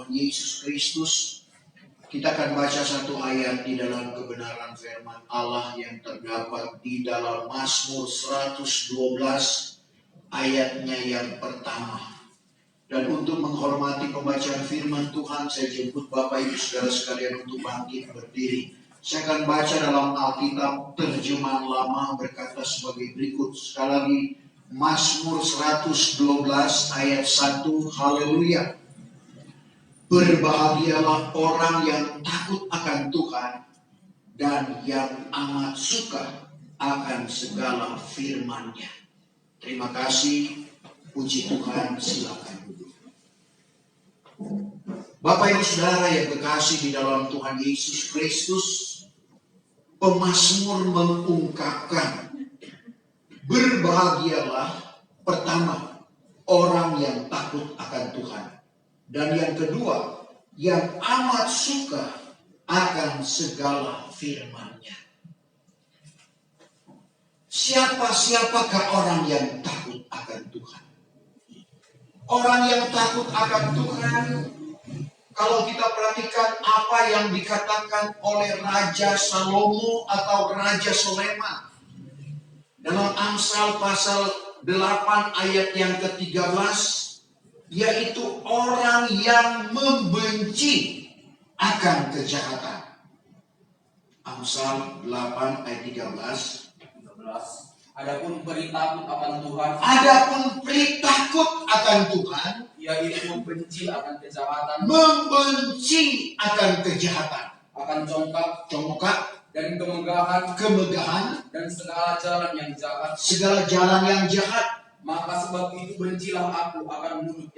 Tuhan Yesus Kristus, kita akan baca satu ayat di dalam kebenaran firman Allah yang terdapat di dalam Mazmur 112 ayatnya yang pertama. Dan untuk menghormati pembacaan firman Tuhan, saya jemput Bapak Ibu Saudara sekalian untuk bangkit berdiri. Saya akan baca dalam Alkitab terjemahan lama berkata sebagai berikut. Sekali lagi, Mazmur 112 ayat 1, haleluya. Berbahagialah orang yang takut akan Tuhan dan yang amat suka akan segala firman-Nya. Terima kasih, puji Tuhan, silakan duduk. Bapak Ibu Saudara yang berkasih di dalam Tuhan Yesus Kristus, pemazmur mengungkapkan berbahagialah pertama orang yang takut akan Tuhan, dan yang kedua yang amat suka akan segala firman-Nya. Siapakah orang yang takut akan Tuhan? Orang yang takut akan Tuhan, kalau kita perhatikan apa yang dikatakan oleh Raja Salomo atau Raja Soleman dalam Amsal pasal 8 ayat yang ke-13, yaitu orang yang membenci akan kejahatan. Amsal 8 ayat 13. Adapun peri takut akan Tuhan, yaitu membenci akan kejahatan, akan congkak dan kemegahan dan segala jalan yang jahat. Maka sebab itu bencilah aku akan mulut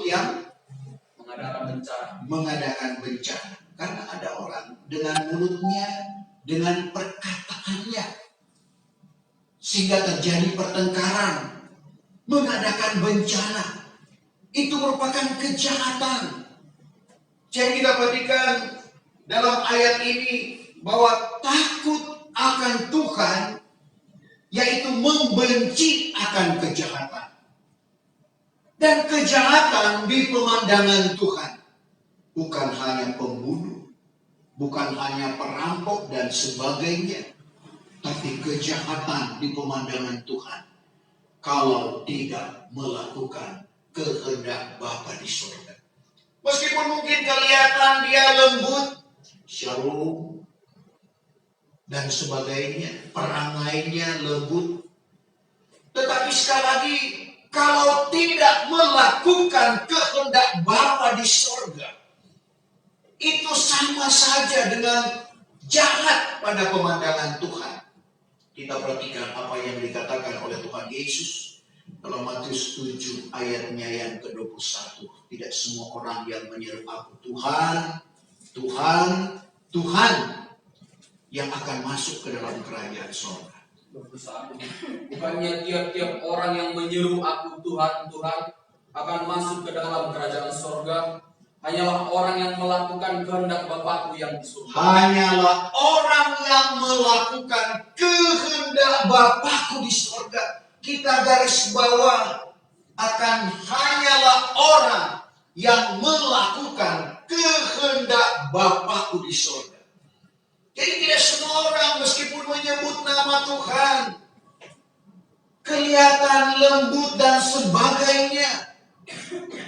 yang mengadakan bencana. Karena ada orang dengan mulutnya, dengan perkataannya, sehingga terjadi pertengkaran, mengadakan bencana. Itu merupakan kejahatan. Jadi kita perhatikan dalam ayat ini bahwa takut akan Tuhan, yaitu membenci akan kejahatan. Dan kejahatan di pemandangan Tuhan bukan hanya pembunuh, bukan hanya perampok dan sebagainya, tapi kejahatan di pemandangan Tuhan kalau tidak melakukan kehendak Bapa di surga. Meskipun mungkin kelihatan dia lembut, shalom, dan sebagainya, perangainya lembut, tetapi sekali lagi, kalau tidak melakukan kehendak Bapa di surga, itu sama saja dengan jahat pada pemandangan Tuhan. Kita perhatikan apa yang dikatakan oleh Tuhan Yesus dalam Matius 7 ayatnya yang ke-21. Tidak semua orang yang menyeru aku Tuhan, Tuhan, Tuhan yang akan masuk ke dalam kerajaan surga. Bukannya tiap-tiap orang yang menyeru aku Tuhan, Tuhan akan masuk ke dalam kerajaan surga. Hanyalah orang yang melakukan kehendak Bapakku yang di surga. Hanyalah orang yang melakukan kehendak Bapakku di surga. Kita garis bawah akan hanyalah orang yang melakukan kehendak Bapakku di surga. Jadi tidak semua orang meskipun menyebut nama Tuhan, kelihatan lembut dan sebagainya,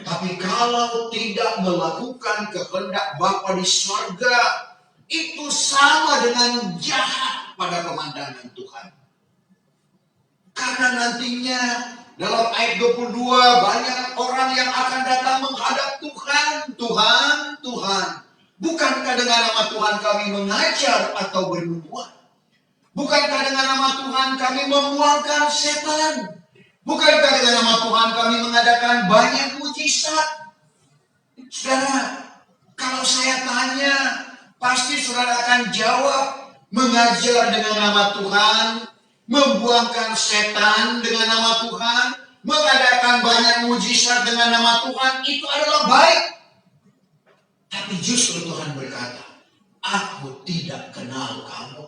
tapi kalau tidak melakukan kehendak Bapa di surga, itu sama dengan jahat pada pemandangan Tuhan. Karena nantinya dalam ayat 22 banyak orang yang akan datang menghadap Tuhan. Tuhan, Tuhan, bukankah dengan nama Tuhan kami mengajar atau bernubuat? Bukankah dengan nama Tuhan kami membuangkan setan? Bukankah dengan nama Tuhan kami mengadakan banyak mujizat? Saudara, kalau saya tanya, pasti saudara akan jawab, mengajar dengan nama Tuhan, membuangkan setan dengan nama Tuhan, mengadakan banyak mujizat dengan nama Tuhan, itu adalah baik. Tapi justru Tuhan berkata, aku tidak kenal kamu.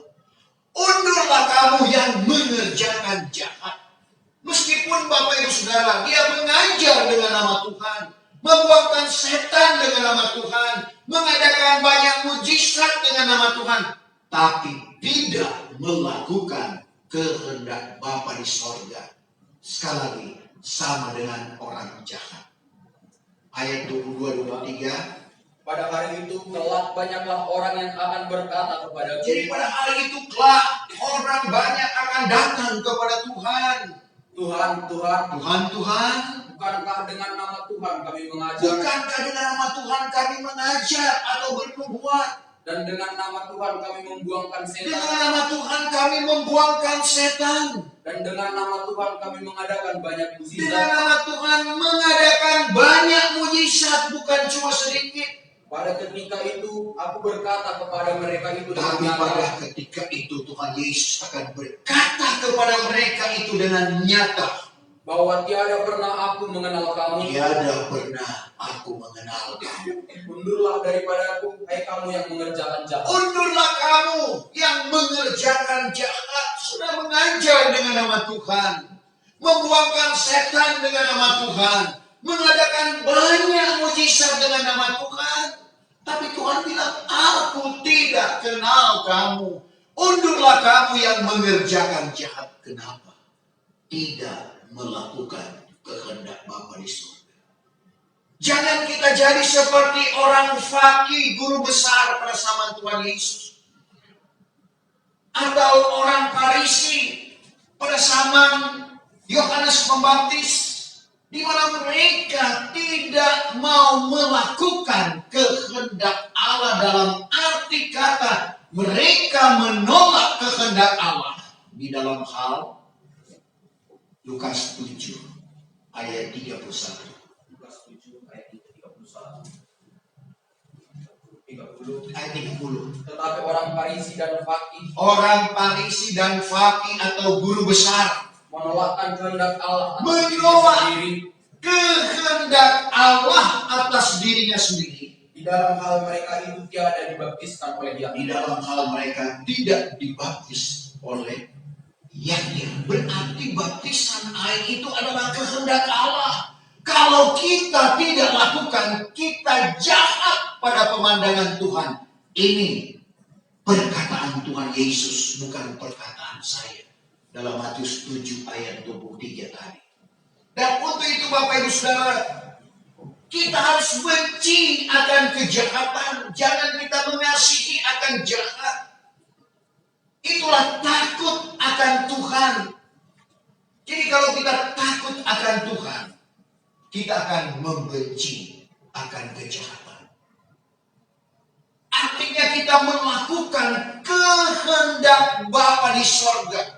Undurlah kamu yang mengerjakan jahat. Meskipun Bapak Ibu Saudara, dia mengajar mengajar dengan nama Tuhan, membuangkan setan dengan nama Tuhan, mengadakan banyak mujizat dengan nama Tuhan, tapi tidak melakukan kehendak Bapa di sorga. Sekali lagi, sama dengan orang jahat. Ayat 22-23. Pada hari itu kelak banyaklah orang yang akan berkata kepadaku. Jadi pada hari itu kelak orang banyak akan datang kepada Tuhan. Tuhan, Tuhan, Tuhan, Tuhan, bukankah dengan nama Tuhan kami mengajar, bukankah dengan nama Tuhan kami mengajar atau bernubuat? dan dengan nama Tuhan kami membuangkan Dengan setan, nama Tuhan kami membuangkan setan. dan dengan nama Tuhan kami mengadakan banyak Dengan mujizat. nama Tuhan mengadakan banyak mujizat, bukan cuma sedikit. Pada ketika itu aku berkata kepada mereka itu dengan Tapi nyata, pada ketika itu Tuhan Yesus akan berkata kepada mereka itu dengan nyata, bahwa tiada pernah aku mengenal kamu. tiada pernah aku mengenal kamu. Mundurlah daripadaku, hai kamu yang mengerjakan jahat. Undurlah kamu yang mengerjakan jahat. Sudah mengajar dengan nama Tuhan, membuangkan setan dengan nama Tuhan, mengadakan banyak mujizat dengan nama Tuhan. Tapi Tuhan bilang, aku tidak kenal kamu. Undurlah kamu yang mengerjakan jahat. Kenapa? Tidak melakukan kehendak Bapa di surga. Jangan kita jadi seperti orang fakih, guru besar pada zaman Tuhan Yesus. Atau orang Farisi pada zaman Yohanes Pembaptis, di mana mereka tidak mau melakukan kehendak Allah, dalam arti kata mereka menolak kehendak Allah di dalam hal Lukas 7 ayat 31. Lukas 7 ayat 31. 30. Ayat 30. Tetapi orang Farisi dan fakih Orang Farisi dan fakih atau guru besar menolakkan kehendak Allah atas Menolak. dirinya sendiri. kehendak Allah atas dirinya sendiri. Di dalam hal mereka itu tiada dibaptiskan oleh Dia. Di dalam hal mereka tidak dibaptis oleh Yahya. Berarti baptisan air itu adalah kehendak Allah. Kalau kita tidak lakukan, kita jahat pada pemandangan Tuhan. Ini perkataan Tuhan Yesus, bukan perkataan saya. Dalam Matius 7 ayat 23 tadi. Dan untuk itu Bapak Ibu Saudara, kita harus benci akan kejahatan. Jangan kita mengasihi akan jahat. Itulah takut akan Tuhan. Jadi kalau kita takut akan Tuhan, kita akan membenci akan kejahatan. Artinya kita melakukan kehendak Bapa di sorga.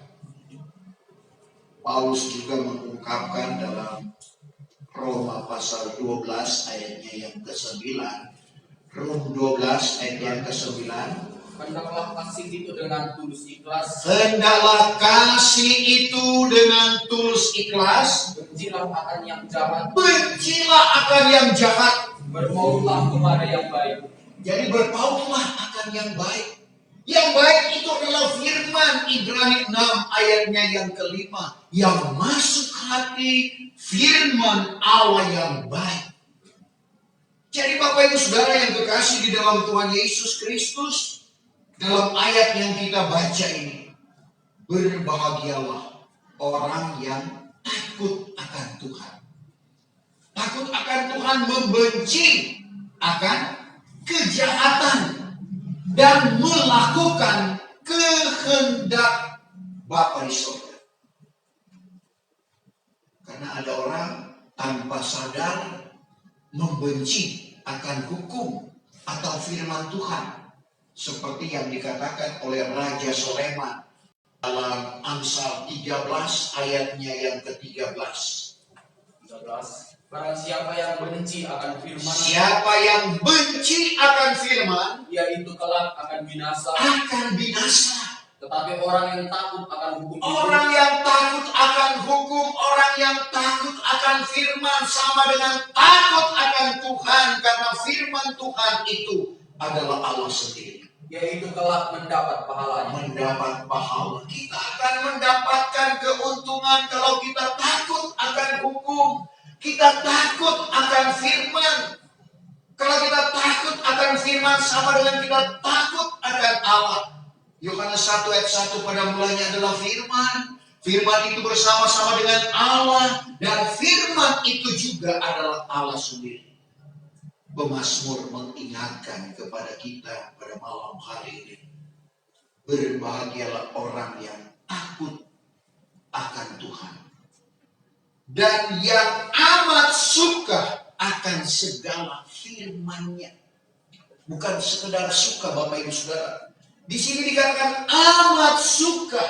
Paulus juga mengungkapkan dalam Roma pasal 12 ayatnya yang ke-9. Rom 12 ayat yang ke-9. Hendaklah kasih itu dengan tulus ikhlas. Hendaklah kasih itu dengan tulus ikhlas. Bencilah akan yang jahat. Bencilah akan yang jahat. Bermautlah kepada yang baik. Jadi berpautlah akan yang baik. Yang baik itu adalah firman Ibrani 6 ayatnya yang ke-5. Yang masuk hati firman Allah yang baik. Jadi Bapak Ibu Saudara yang kekasih di dalam Tuhan Yesus Kristus, dalam ayat yang kita baca ini, berbahagialah orang yang takut akan Tuhan. Takut akan Tuhan, membenci akan kejahatan, dan melakukan kehendak Bapa di surga. Karena ada orang tanpa sadar membenci akan hukum atau firman Tuhan, seperti yang dikatakan oleh Raja Soleman dalam Amsal 13 ayatnya yang ke-13. 13. Barang siapa yang benci akan firman, Siapa yang benci akan firman, yaitu kelak akan binasa. akan binasa. Tetapi orang yang takut akan hukum itu, Orang yang takut akan hukum, orang yang takut akan firman, sama dengan takut akan Tuhan, karena firman Tuhan itu adalah Allah sendiri. yaitu kelak mendapat pahalanya. Mendapat pahala. Kita akan mendapatkan keuntungan kalau kita takut akan hukum. Kita takut akan firman. Kalau kita takut akan firman sama dengan kita takut akan Allah. Yohanes 1 ayat 1, pada mulanya adalah firman. Firman itu bersama-sama dengan Allah. Dan firman itu juga adalah Allah sendiri. Pemazmur mengingatkan kepada kita pada malam hari ini. Berbahagialah orang yang takut akan Tuhan. Dan yang amat suka akan segala firman-Nya. Bukan sekedar suka Bapak Ibu Saudara. Di sini dikatakan amat suka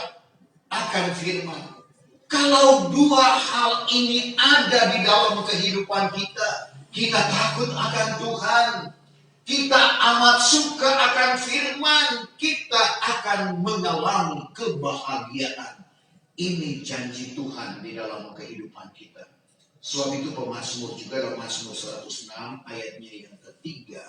akan firman. Kalau dua hal ini ada di dalam kehidupan kita, kita takut akan Tuhan, kita amat suka akan firman, kita akan mengalami kebahagiaan. Ini janji Tuhan di dalam kehidupan kita. Sebab itu pemazmur juga dalam Mazmur 106 ayatnya yang ketiga.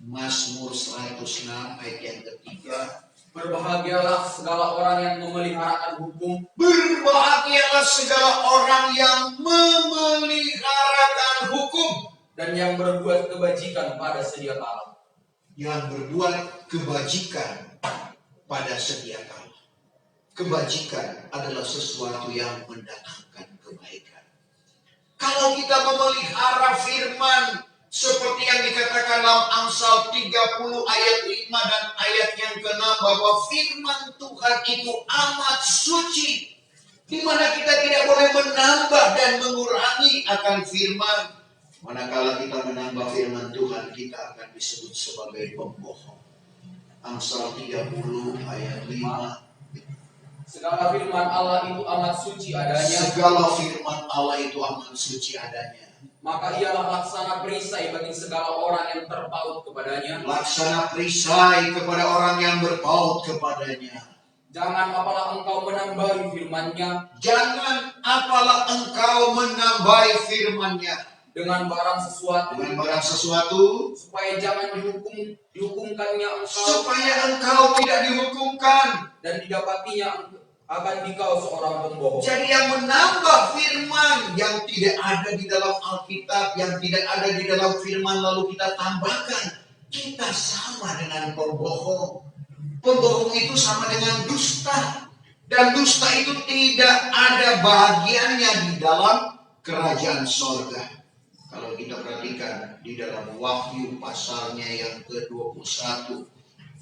Mazmur 106 ayat yang ketiga. Berbahagialah segala orang yang memeliharakan hukum. Berbahagialah segala orang yang memeliharakan hukum. Dan yang berbuat kebajikan pada sedia kala. Yang berbuat kebajikan pada sedia kala. Kebajikan adalah sesuatu yang mendatangkan kebaikan. Kalau kita memelihara firman, seperti yang dikatakan dalam Amsal 30 ayat 5 dan ayat yang ke-6, bahwa firman Tuhan itu amat suci, di mana kita tidak boleh menambah dan mengurangi akan firman. Manakala kita menambah firman Tuhan, kita akan disebut sebagai pembohong. Amsal 30 ayat 5. Segala firman Allah itu amat suci adanya. Segala firman Allah itu amat suci adanya. Maka ialah laksana perisai bagi segala orang yang terpaut kepadanya. Laksana perisai kepada orang yang berpaut kepadanya. Jangan apalah engkau menambahi firman-Nya. Jangan apalah engkau menambahi firman-Nya. Dengan barang sesuatu. Supaya jangan dihukumkannya engkau. Supaya engkau tidak dihukumkan. Dan didapatinya akan dikau seorang pembohong. Jadi yang menambah firman yang tidak ada di dalam Alkitab, yang tidak ada di dalam firman lalu kita tambahkan, kita sama dengan pembohong. Pembohong itu sama dengan dusta. Dan dusta itu tidak ada bahagiannya di dalam kerajaan sorga. Kalau kita perhatikan di dalam Wahyu pasalnya yang ke-21,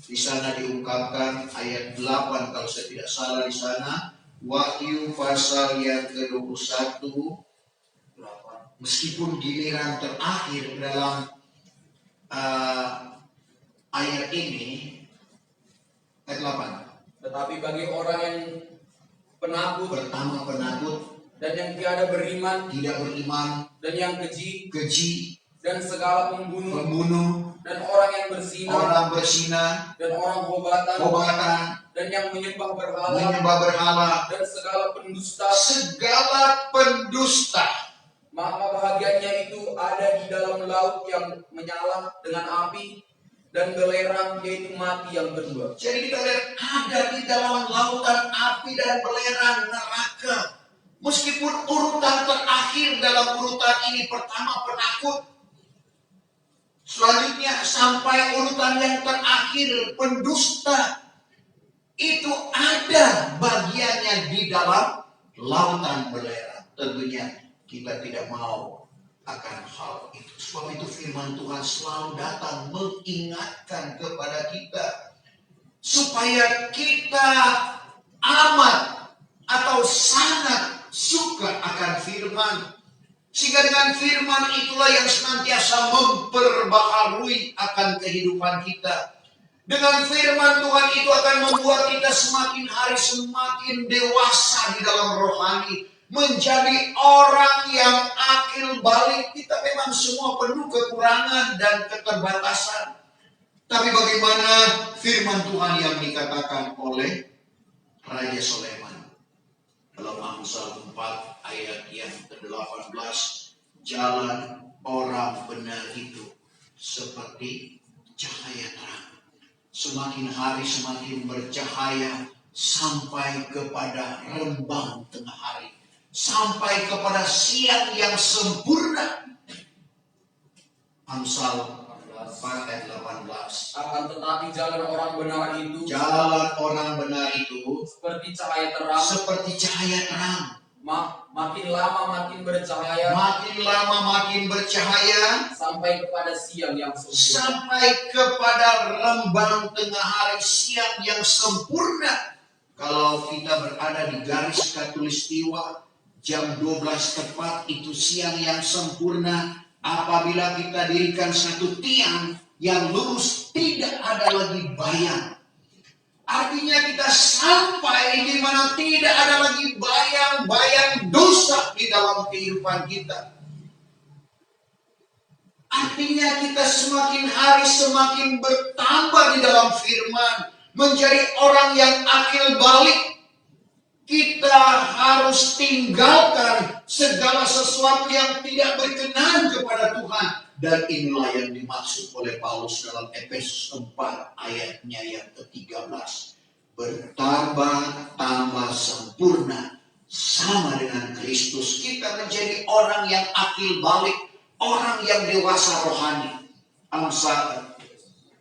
di sana diungkapkan ayat 8 kalau saya tidak salah di sana. Wahyu pasal yang ke-21, meskipun giliran terakhir dalam ayat ini, ayat 8. Tetapi bagi orang yang penakut, Pertama penakut, dan yang tiada beriman, tidak beriman, dan yang keji, dan segala pembunuh, dan orang yang berzina, dan orang hobatan, dan yang menyembah berhala, dan segala pendusta. Maka bahagiannya itu ada di dalam laut yang menyala dengan api, dan belerang, yaitu mati yang kedua. Jadi kita lihat ada di dalam lautan api dan belerang neraka. Meskipun urutan terakhir dalam urutan ini pertama penakut, selanjutnya sampai urutan yang terakhir pendusta, itu ada bagiannya di dalam lautan belerang. Tentunya kita tidak mau akan hal itu. Sebab itu firman Tuhan selalu datang mengingatkan kepada kita supaya kita amat atau sangat suka akan firman. Sehingga dengan firman itulah yang senantiasa memperbaharui akan kehidupan kita. Dengan firman Tuhan itu akan membuat kita semakin hari semakin dewasa di dalam rohani. Menjadi orang yang akil balik. Kita memang semua penuh kekurangan dan keterbatasan. Tapi bagaimana firman Tuhan yang dikatakan oleh Raja Sulaiman dalam Amsal 4 ayat yang ke-18, jalan orang benar itu seperti cahaya terang. Semakin hari semakin bercahaya sampai kepada rembang tengah hari. sampai kepada siang yang sempurna. Amsal 4 ayat 18. Akan tetapi jalan orang benar itu seperti cahaya terang, makin lama makin bercahaya, sampai kepada siang yang sempurna. Sampai kepada rembang tengah hari, siang yang sempurna. Kalau kita berada di garis khatulistiwa, jam 12 tepat itu siang yang sempurna. Apabila kita dirikan satu tiang yang lurus, tidak ada lagi bayang. Artinya kita sampai di mana tidak ada lagi bayang-bayang dosa di dalam kehidupan kita. Artinya kita semakin hari semakin bertambah di dalam firman, menjadi orang yang akil balik. Kita harus tinggalkan segala sesuatu yang tidak berkenan kepada Tuhan. Dan inilah yang dimaksud oleh Paulus dalam Efesus 4 ayatnya yang ke-13. Bertambah-tambah sempurna sama dengan Kristus. Kita menjadi orang yang akil balik, orang yang dewasa rohani. Amsal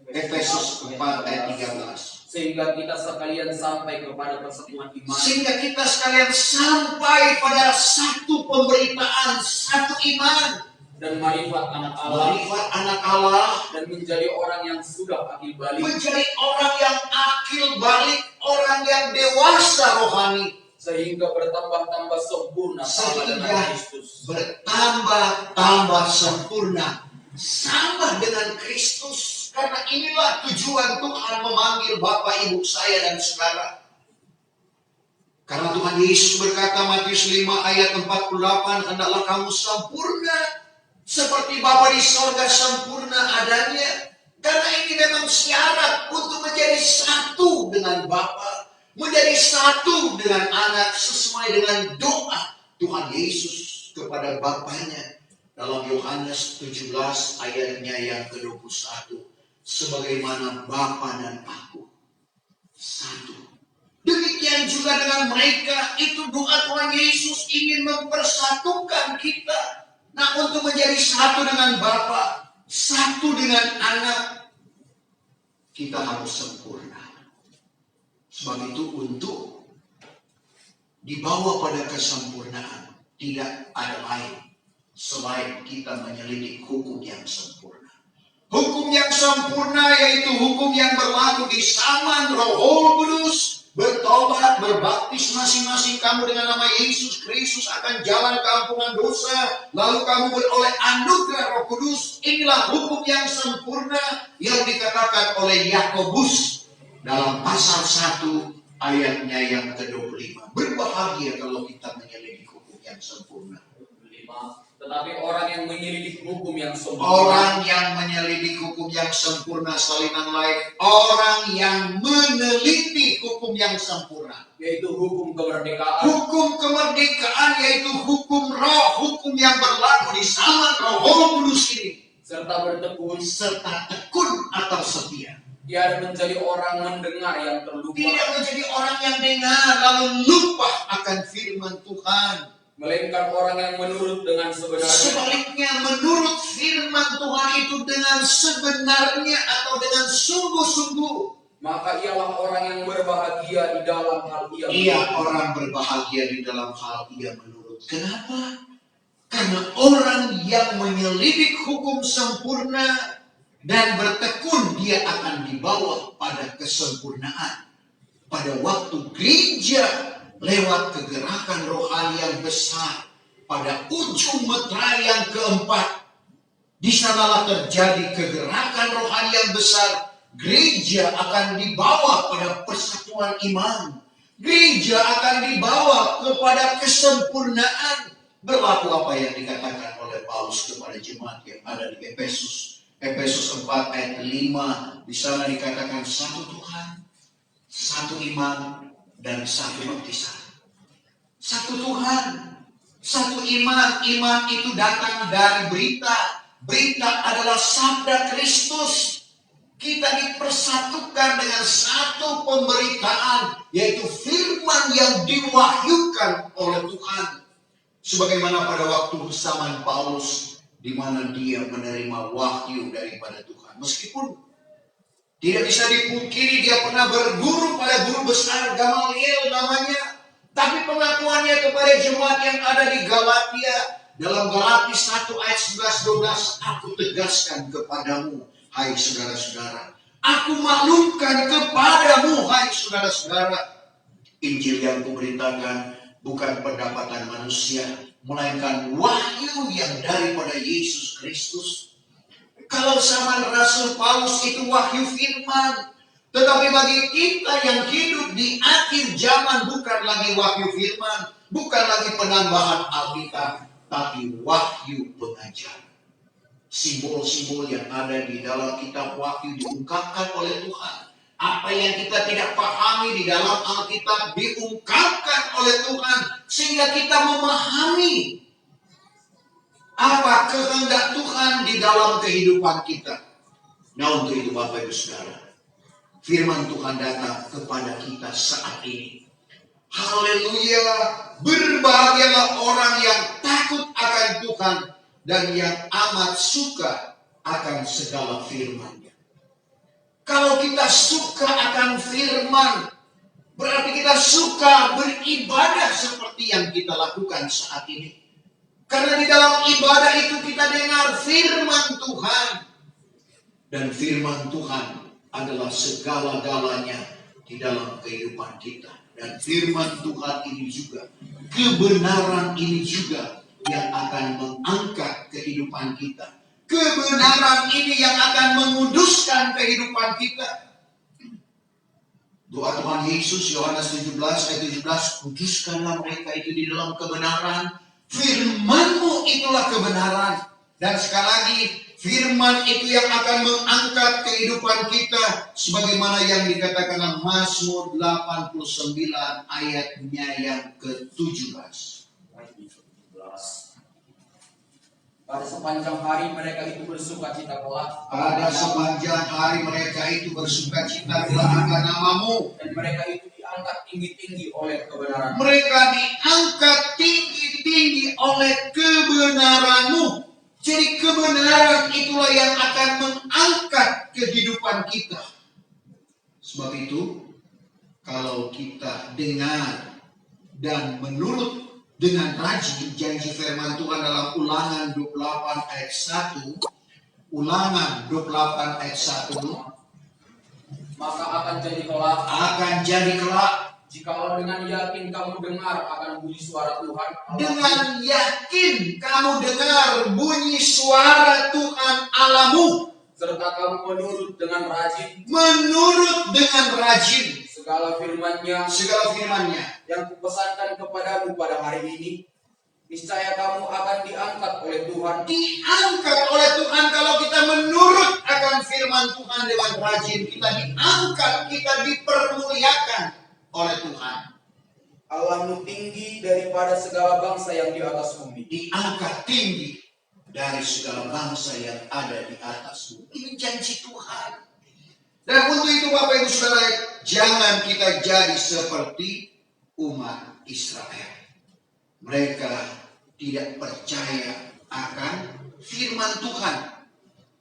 Efesus 4 ayat 13. Sehingga kita sekalian sampai kepada persatuan iman. Sehingga kita sekalian sampai pada satu pemberitaan, satu iman. Dan marifat anak Allah. Dan menjadi orang yang sudah akil balik. Menjadi orang yang akil balik, orang yang dewasa rohani. Sehingga bertambah-tambah sempurna sama dengan Kristus. Bertambah-tambah sempurna sama dengan Kristus. Karena inilah tujuan Tuhan memanggil Bapak Ibu saya dan saudara. Karena Tuhan Yesus berkata Matius 5 ayat 48, hendaklah kamu sempurna seperti Bapa di sorga sempurna adanya. Karena ini memang syarat untuk menjadi satu dengan Bapa, menjadi satu dengan anak sesuai dengan doa Tuhan Yesus kepada Bapaknya dalam Yohanes 17 ayatnya yang ke-21. Sebagaimana Bapa dan Aku satu. Demikian juga dengan mereka, itu doa Tuhan Yesus ingin mempersatukan kita. Nah, untuk menjadi satu dengan Bapa, satu dengan anak, kita harus sempurna. Sebab itu untuk dibawa pada kesempurnaan, tidak ada lain selain kita menyelidik hukum yang sempurna. Hukum yang sempurna yaitu hukum yang berlaku di zaman Roh Kudus. Bertobat, berbaptis masing-masing kamu dengan nama Yesus Kristus akan jalan keampunan dosa. Lalu kamu beroleh anugerah Roh Kudus. Inilah hukum yang sempurna yang dikatakan oleh Yakobus dalam pasal 1 ayatnya yang ke-25. Berbahagia kalau kita menyelidiki hukum yang sempurna. Tetapi orang yang menyelidik hukum yang sempurna. Orang yang menyelidik hukum yang sempurna, salinan lain. Orang yang meneliti hukum yang sempurna. Yaitu hukum kemerdekaan. Hukum kemerdekaan yaitu hukum roh. Hukum yang berlaku di zaman Roh Kudus ini. Serta tekun atau setia. Dia menjadi orang mendengar yang terlupa. Tidak menjadi orang yang dengar lalu lupa akan firman Tuhan. Melainkan orang yang menurut dengan sebenarnya. Sebaliknya menurut firman Tuhan itu dengan sebenarnya atau dengan sungguh-sungguh. Maka ialah orang yang berbahagia di dalam hal ia. Ia orang berbahagia di dalam hal ia menurut. Kenapa? Karena orang yang menyelidik hukum sempurna dan bertekun, dia akan dibawa pada kesempurnaan. Pada waktu gereja lewat kegerakan rohani yang besar pada ujung meterai yang keempat, di sanalah terjadi kegerakan rohani yang besar. Gereja akan dibawa pada persatuan iman. Gereja akan dibawa kepada kesempurnaan. Berlaku apa yang dikatakan oleh Paulus kepada jemaat yang ada di Efesus. Efesus 4 ayat 5. Di sana dikatakan satu Tuhan, satu iman, dan satu baptisan. Satu Tuhan, satu iman. Iman itu datang dari berita. Berita adalah sabda Kristus. Kita dipersatukan dengan satu pemberitaan, yaitu firman yang diwahyukan oleh Tuhan. Sebagaimana pada waktu zaman Paulus, di mana dia menerima wahyu daripada Tuhan. Meskipun tidak bisa dipungkiri dia pernah berguru pada guru besar Gamaliel namanya. Tapi pengakuannya kepada jemaat yang ada di Galatia, dalam Galatia 1 ayat 11-12, aku tegaskan kepadamu, hai saudara-saudara. Aku maklumkan kepadamu, hai saudara-saudara. Injil yang kuberitakan bukan pendapatan manusia, melainkan wahyu yang daripada Yesus Kristus. Kalau zaman Rasul Paulus itu wahyu firman. Tetapi bagi kita yang hidup di akhir zaman bukan lagi wahyu firman, bukan lagi penambahan Alkitab, tapi wahyu pengajaran. Simbol-simbol yang ada di dalam kitab wahyu diungkapkan oleh Tuhan. Apa yang kita tidak pahami di dalam Alkitab diungkapkan oleh Tuhan sehingga kita memahami apa kehendak Tuhan di dalam kehidupan kita. Nah, untuk itu Bapak Ibu Saudara, firman Tuhan datang kepada kita saat ini. Haleluya, berbahagialah orang yang takut akan Tuhan dan yang amat suka akan segala firman-Nya. Kalau kita suka akan firman, berarti kita suka beribadah seperti yang kita lakukan saat ini. Karena di dalam ibadah itu kita dengar firman Tuhan. Dan firman Tuhan adalah segala-galanya di dalam kehidupan kita. Dan firman Tuhan ini juga, kebenaran ini juga yang akan mengangkat kehidupan kita. Kebenaran ini yang akan menguduskan kehidupan kita. Doa Tuhan Yesus, Yohanes 17 ayat 17, kuduskanlah mereka itu di dalam kebenaran. Firman-Mu itulah kebenaran. Dan sekali lagi, firman itu yang akan mengangkat kehidupan kita. Sebagaimana yang dikatakan dalam Mazmur 89 ayatnya yang ke-17. Pada sepanjang hari mereka itu bersuka cita kelak. Pada sepanjang hari mereka itu bersuka cita kelak akan nama-Mu. Dan mereka itu diangkat tinggi-tinggi oleh kebenaran. Mereka diangkat tinggi-tinggi oleh kebenaran-Mu. Jadi kebenaran itulah yang akan mengangkat kehidupan kita. Sebab itu, kalau kita dengar dan menurut dengan rajin janji firman Tuhan dalam Ulangan 28 ayat 1, Ulangan 28 ayat 1, maka akan jadi kelak. Akan jadi kelak. Jikalau dengan yakin kamu dengar akan bunyi suara Tuhan. Dengan yakin kamu dengar bunyi suara Tuhan Allahmu. Serta kamu menurut dengan rajin. Menurut dengan rajin. Segala firman-Nya yang kupesankan kepadamu pada hari ini, niscaya kamu akan diangkat oleh Tuhan. Diangkat oleh Tuhan kalau kita menurut akan firman Tuhan dengan rajin. Kita diangkat, kita dipermuliakan oleh Tuhan. Allahmu tinggi daripada segala bangsa yang di atas bumi. Diangkat tinggi dari segala bangsa yang ada di atas bumi. Ini janji Tuhan. Dan untuk itu Bapak Ibu Saudara, jangan kita jadi seperti umat Israel. Mereka tidak percaya akan firman Tuhan.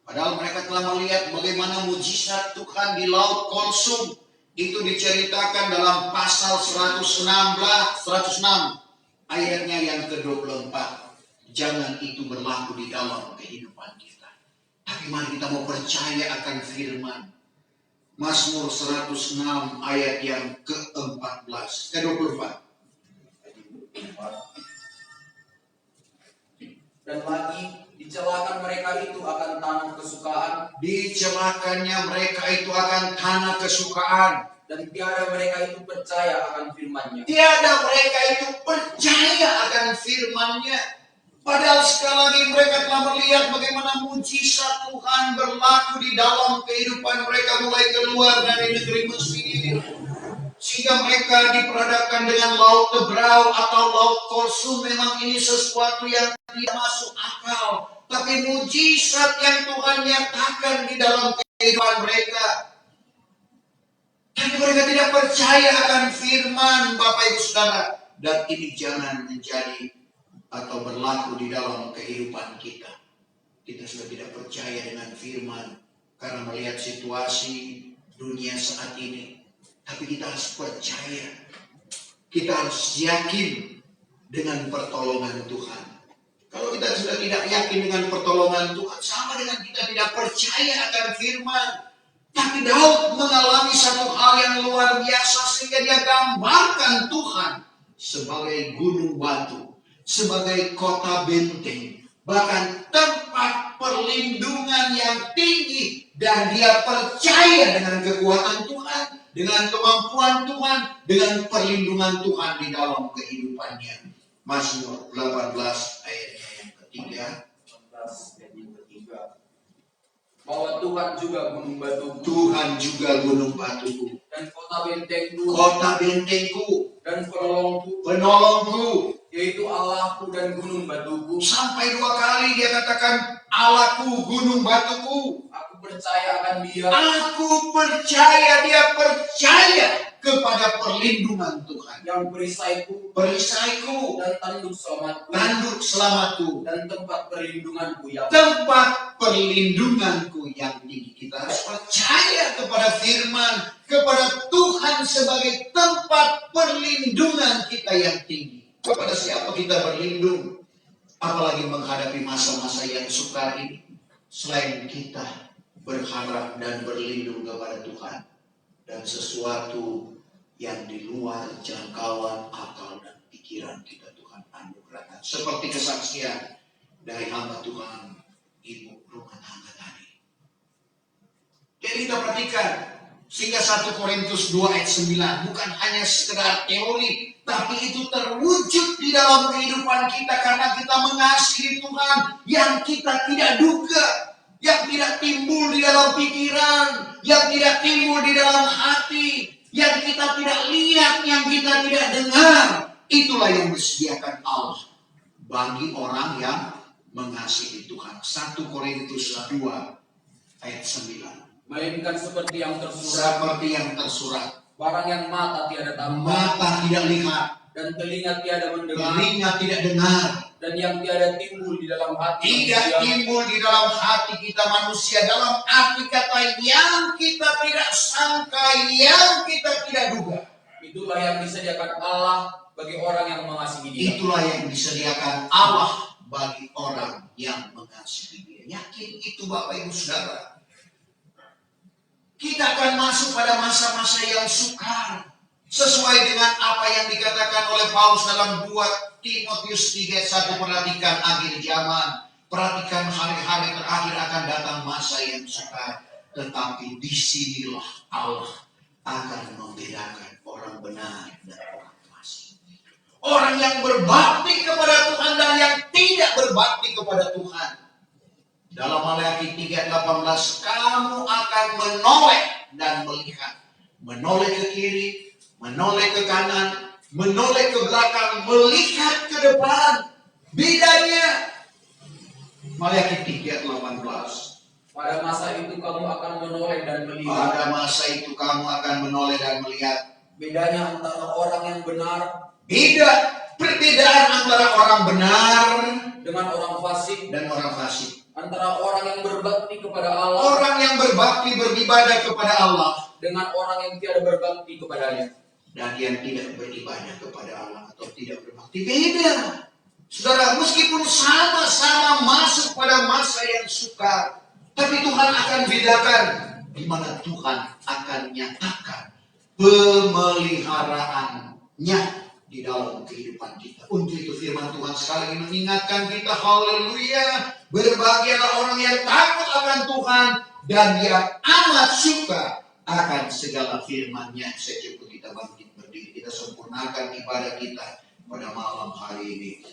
Padahal mereka telah melihat bagaimana mujizat Tuhan di Laut Kolsum. Itu diceritakan dalam pasal 106 ayatnya yang ke-24. Jangan itu berlaku di dalam kehidupan kita. Tapi mari kita mau percaya akan firman. Mazmur 106 ayat yang ke-14, ke-24. Dan lagi dicelakan mereka itu akan tanah kesukaan. Dicelakannya mereka itu akan tanah kesukaan. Dan tiada mereka itu percaya akan firman-Nya. Tiada mereka itu percaya akan firman-Nya. Padahal sekali lagi mereka telah melihat bagaimana mujizat Tuhan berlaku di dalam kehidupan mereka mulai keluar dari negeri Mesir. Sehingga mereka diperhadapkan dengan laut Tebrau atau laut Kolsum. Memang ini sesuatu yang tidak masuk akal. Tapi mujizat yang Tuhan nyatakan di dalam kehidupan mereka. Tapi mereka tidak percaya akan firman Bapak Ibu Saudara. Dan ini jangan menjadi atau berlaku di dalam kehidupan kita. Kita sudah tidak percaya dengan firman karena melihat situasi dunia saat ini. Tapi kita harus percaya. Kita harus yakin dengan pertolongan Tuhan. Kalau kita sudah tidak yakin dengan pertolongan Tuhan, sama dengan kita tidak percaya akan firman. Tapi Daud mengalami satu hal yang luar biasa sehingga dia gambarkan Tuhan sebagai gunung batu, sebagai kota benteng, bahkan tempat perlindungan yang tinggi. Dan dia percaya dengan kekuatan Tuhan, dengan kemampuan Tuhan, dengan perlindungan Tuhan di dalam kehidupannya. Mazmur 18 ayatnya yang ketiga. 18 ayat yang ketiga. Bahwa Tuhan juga gunung batuku. Tuhan juga gunung batuku. Dan kota bentengku. Kota bentengku. Dan penolongku. Penolongku. Yaitu Allahku dan gunung batuku. Sampai 2 kali dia katakan Allahku, gunung batuku. Aku percaya akan dia. Aku percaya, dia percaya kepada perlindungan Tuhan. Yang perisaiku. Perisaiku. Dan tanduk selamatku. Tanduk selamatku. Dan tempat perlindunganku yang Tempat perlindunganku yang tinggi. Kita harus percaya kepada firman, kepada Tuhan sebagai tempat perlindungan kita yang tinggi. Kepada siapa kita berlindung? Apalagi menghadapi masa-masa yang sukar ini. Selain kita berharap dan berlindung kepada Tuhan. Dan sesuatu yang di luar jangkauan akal dan pikiran kita Tuhan anugerahkan. Seperti kesaksian dari hamba Tuhan ibu rumah tangga tadi. Jadi kita perhatikan sehingga 1 Korintus 2 ayat 9 bukan hanya sekedar teori, tapi itu terwujud di dalam kehidupan kita karena kita mengasihi Tuhan yang kita tidak duga, yang tidak timbul di dalam pikiran, yang tidak timbul di dalam hati, yang kita tidak lihat, yang kita tidak dengar. Itulah yang disediakan Allah bagi orang yang mengasihi Tuhan. 1 Korintus 2 ayat 9. melainkan seperti yang tersurat. Seperti yang tersurat. Barang yang mata tiada tampak, Mata tidak lihat, dan telinga tiada mendengar, telinga tidak dengar, dan yang tiada timbul di dalam hati tidak manusia, timbul di dalam hati kita manusia, dalam arti kata yang kita tidak sangka, yang kita tidak duga. itulah yang disediakan Allah bagi orang yang mengasihi Dia. Itulah yang disediakan Allah bagi orang yang mengasihi Dia. Yakin itu Bapak Ibu Saudara. Kita akan masuk pada masa-masa yang sukar. Sesuai dengan apa yang dikatakan oleh Paulus dalam 2 Timotius 3:1. Perhatikan akhir zaman. Perhatikan hari-hari terakhir akan datang masa yang sukar. Tetapi disinilah Allah akan membedakan orang benar dan orang fasik. Orang yang berbakti kepada Tuhan dan yang tidak berbakti kepada Tuhan. Dalam Maleakhi 3:18, kamu akan menoleh dan melihat. Menoleh ke kiri, menoleh ke kanan, menoleh ke belakang, melihat ke depan. Bedanya Maleakhi 3:18. Pada masa itu kamu akan menoleh dan melihat. Pada masa itu kamu akan menoleh dan melihat. Bedanya antara orang yang benar Perbedaan antara orang benar dengan orang fasik, dan orang fasik. antara orang yang berbakti kepada Allah Orang yang berbakti beribadah kepada Allah dengan orang yang tidak berbakti kepadanya. dan yang tidak beribadah kepada Allah atau tidak berbakti beda. Saudara, meskipun sama-sama masuk pada masa yang sukar, tapi Tuhan akan bedakan di mana Tuhan akan nyatakan pemeliharaannya di dalam kehidupan kita. Untuk itu firman Tuhan sekali lagi mengingatkan kita, haleluya, berbahagialah orang yang takut akan Tuhan dan yang amat suka akan segala firman-Nya. Secukup kita bangkit berdiri, kita sempurnakan ibadah kita pada malam hari ini.